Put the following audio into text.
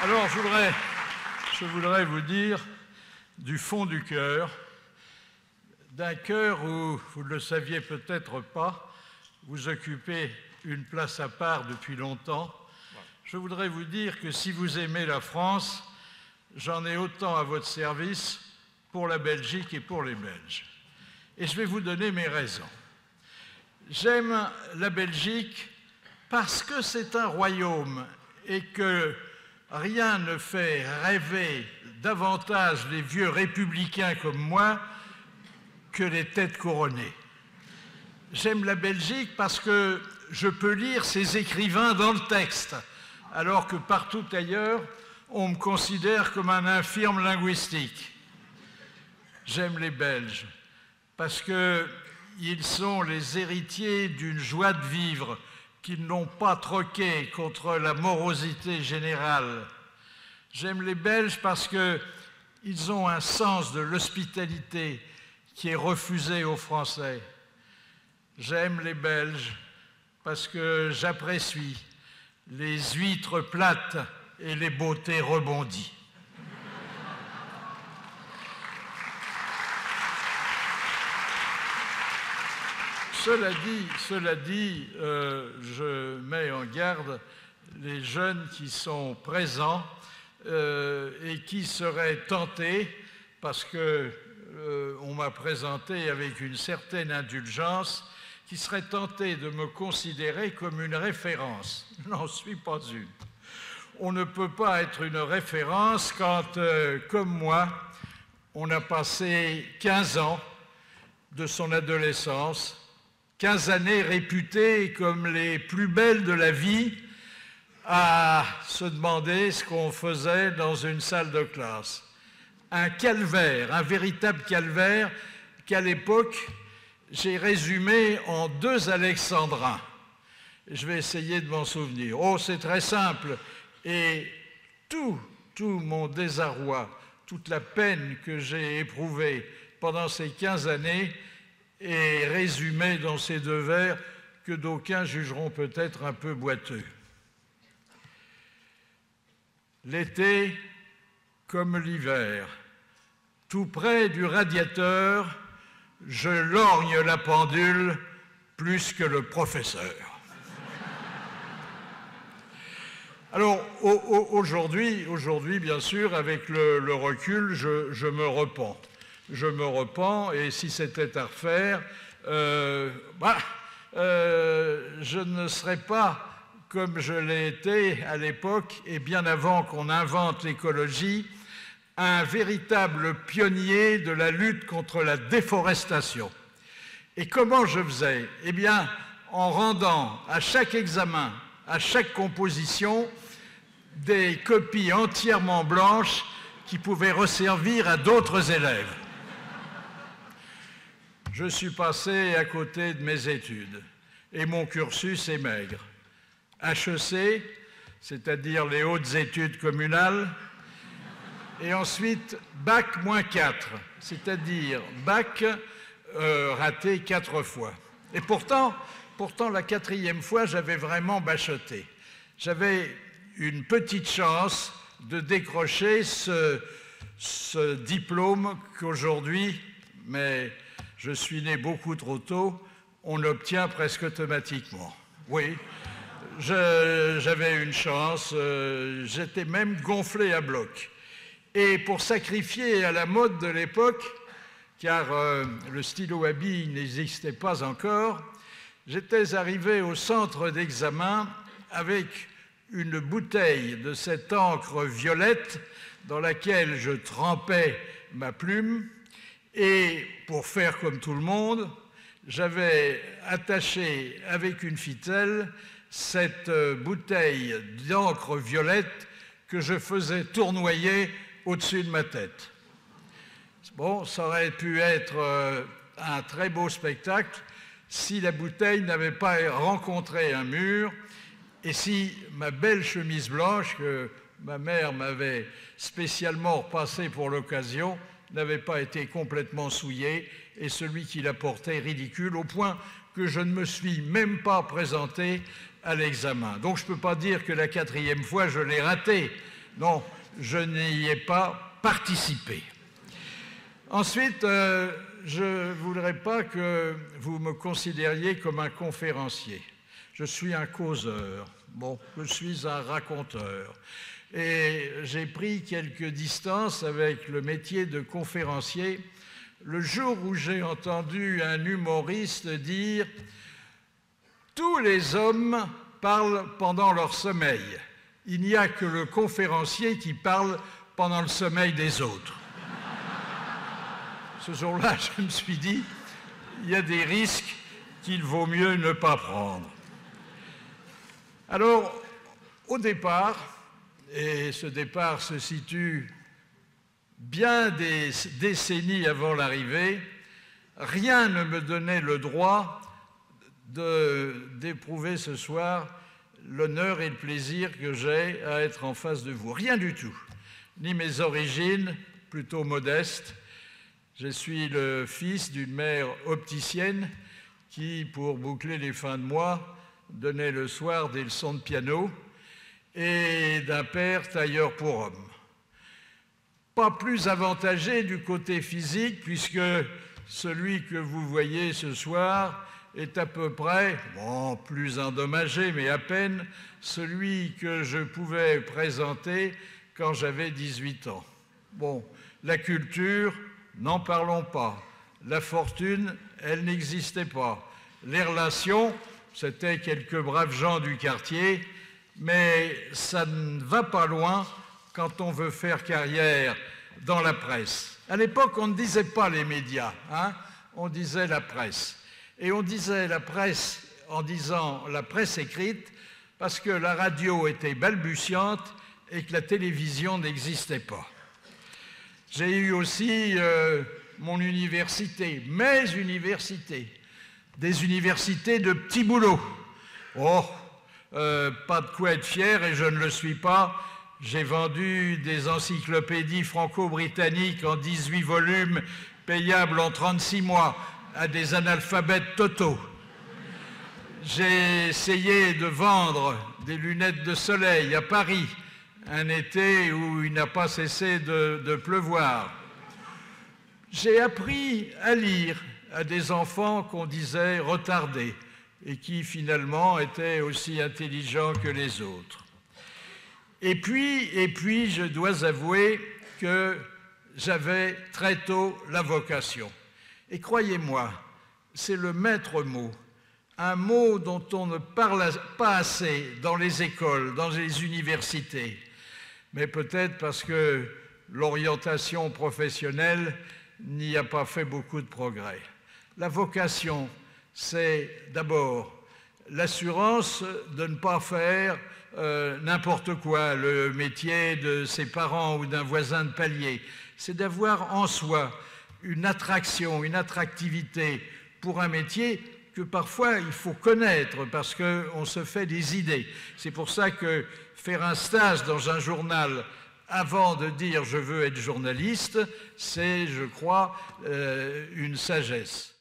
Alors, je voudrais vous dire du fond du cœur, d'un cœur où, vous ne le saviez peut-être pas, vous occupez une place à part depuis longtemps. Je voudrais vous dire que si vous aimez la France, j'en ai autant à votre service pour la Belgique et pour les Belges. Et je vais vous donner mes raisons. J'aime la Belgique parce que c'est un royaume et que rien ne fait rêver davantage les vieux républicains comme moi que les têtes couronnées. J'aime la Belgique parce que je peux lire ses écrivains dans le texte, alors que partout ailleurs, on me considère comme un infirme linguistique. J'aime les Belges parce qu'ils sont les héritiers d'une joie de vivre qu'ils n'ont pas troquée contre la morosité générale. J'aime les Belges parce qu'ils ont un sens de l'hospitalité qui est refusé aux Français. J'aime les Belges parce que j'apprécie les huîtres plates et les beautés rebondies. Cela dit, je mets en garde les jeunes qui sont présents et qui seraient tentés, parce qu'on m'a présenté avec une certaine indulgence, qui seraient tentés de me considérer comme une référence. Je n'en suis pas une. On ne peut pas être une référence quand, comme moi, on a passé 15 ans de son adolescence, 15 années réputées comme les plus belles de la vie, à se demander ce qu'on faisait dans une salle de classe. Un calvaire, un véritable calvaire qu'à l'époque, j'ai résumé en 2 alexandrins. Je vais essayer de m'en souvenir. Oh, c'est très simple. Et tout mon désarroi, toute la peine que j'ai éprouvée pendant ces 15 années est résumé dans ces 2 vers que d'aucuns jugeront peut-être un peu boiteux. L'été comme l'hiver, tout près du radiateur, je lorgne la pendule plus que le professeur. Alors, aujourd'hui, bien sûr, avec le recul, je me repens. Je me repens, et si c'était à refaire, je ne serais pas comme je l'ai été à l'époque, et bien avant qu'on invente l'écologie, un véritable pionnier de la lutte contre la déforestation. Et comment je faisais? Eh bien, en rendant à chaque examen, à chaque composition, des copies entièrement blanches qui pouvaient resservir à d'autres élèves. Je suis passé à côté de mes études et mon cursus est maigre. HEC, c'est-à-dire les hautes études communales, et ensuite bac-4, c'est-à-dire bac raté 4 fois. Et pourtant, la 4e fois, j'avais vraiment bachoté. J'avais une petite chance de décrocher ce diplôme qu'aujourd'hui, mais je suis né beaucoup trop tôt, on obtient presque automatiquement. Oui, j'avais une chance, j'étais même gonflé à bloc. Et pour sacrifier à la mode de l'époque, car le stylo à billes n'existait pas encore, j'étais arrivé au centre d'examen avec une bouteille de cette encre violette dans laquelle je trempais ma plume, et pour faire comme tout le monde, j'avais attaché avec une ficelle cette bouteille d'encre violette que je faisais tournoyer au-dessus de ma tête. Bon, ça aurait pu être un très beau spectacle si la bouteille n'avait pas rencontré un mur et si ma belle chemise blanche, que ma mère m'avait spécialement repassée pour l'occasion, n'avait pas été complètement souillée et celui qui la portait ridicule, au point que je ne me suis même pas présenté à l'examen. Donc je ne peux pas dire que la 4e fois je l'ai raté, Non, je n'y ai pas participé. Ensuite, je ne voudrais pas que vous me considériez comme un conférencier. Je suis un causeur, bon, je suis un raconteur. Et j'ai pris quelques distances avec le métier de conférencier le jour où j'ai entendu un humoriste dire « Tous les hommes parlent pendant leur sommeil. Il n'y a que le conférencier qui parle pendant le sommeil des autres. » Ce jour-là, je me suis dit, il y a des risques qu'il vaut mieux ne pas prendre. Alors, au départ, et ce départ se situe bien des décennies avant l'arrivée, rien ne me donnait le droit d'éprouver ce soir l'honneur et le plaisir que j'ai à être en face de vous. Rien du tout. Ni mes origines, plutôt modestes. Je suis le fils d'une mère opticienne qui, pour boucler les fins de mois, donnait le soir des leçons de piano, et d'un père tailleur pour hommes. Pas plus avantagé du côté physique, puisque celui que vous voyez ce soir est à peu près, bon, plus endommagé, mais à peine, celui que je pouvais présenter quand j'avais 18 ans. Bon, la culture, n'en parlons pas. La fortune, elle n'existait pas. Les relations, c'était quelques braves gens du quartier, mais ça ne va pas loin quand on veut faire carrière dans la presse. À l'époque, on ne disait pas les médias, hein, on disait la presse. Et on disait la presse en disant la presse écrite parce que la radio était balbutiante et que la télévision n'existait pas. J'ai eu aussi mon université, mes universités, des universités de petits boulots. Oh, pas de quoi être fier et je ne le suis pas. J'ai vendu des encyclopédies franco-britanniques en 18 volumes, payables en 36 mois, à des analphabètes totaux. J'ai essayé de vendre des lunettes de soleil à Paris, un été où il n'a pas cessé de pleuvoir. J'ai appris à lire à des enfants qu'on disait retardés et qui finalement étaient aussi intelligents que les autres. Et puis, je dois avouer que j'avais très tôt la vocation. Et croyez-moi, c'est le maître mot, un mot dont on ne parle pas assez dans les écoles, dans les universités, mais peut-être parce que l'orientation professionnelle n'y a pas fait beaucoup de progrès. La vocation, c'est d'abord l'assurance de ne pas faire n'importe quoi, le métier de ses parents ou d'un voisin de palier. C'est d'avoir en soi une attraction, une attractivité pour un métier que parfois il faut connaître parce qu'on se fait des idées. C'est pour ça que faire un stage dans un journal avant de dire « je veux être journaliste », c'est, je crois, une sagesse.